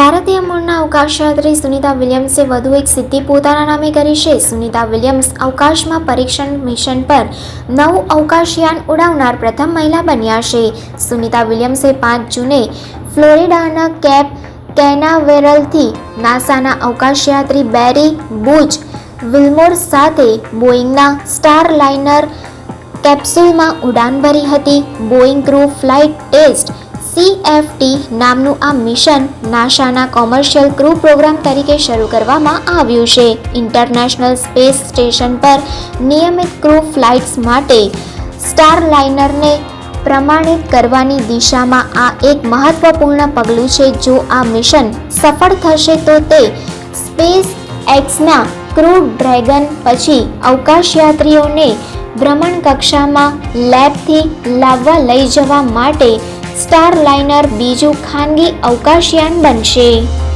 ભારતીય મૂળના અવકાશયાત્રી સુનિતા વિલિયમ્સે વધુ એક સિદ્ધિ પોતાના નામે કરી છે. સુનિતા વિલિયમ્સ અવકાશમાં પરીક્ષણ મિશન પર નવું અવકાશયાન ઉડાવનાર પ્રથમ મહિલા બન્યા છે. સુનિતા વિલિયમ્સે 5 જૂને ફ્લોરિડાના કેપ કેનાવેરલથી નાસાના અવકાશયાત્રી બેરી બુચ વિલ્મોર સાથે બોઇંગના સ્ટારલાઇનર કેપ્સ્યુલમાં ઉડાન ભરી હતી. Boeing crew flight test CFT નામનું આ મિશન નાસાના કોમર્શિયલ ક્રૂ પ્રોગ્રામ તરીકે શરૂ કરવામાં આવ્યું છે. ઇન્ટરનેશનલ સ્પેસ સ્ટેશન પર નિયમિત ક્રૂ ફ્લાઇટ્સ માટે સ્ટારલાઇનરને પ્રમાણિત કરવાની દિશામાં આ એક મહત્વપૂર્ણ પગલું છે. જો આ મિશન સફળ થશે તો તે સ્પેસ એક્સના ક્રૂ ડ્રેગન પછી અવકાશયાત્રીઓને ભ્રમણકક્ષામાં લેબથી લાવવા લઈ જવા માટે સ્ટારલાઇનર બીજું ખાનગી અવકાશયાન બનશે.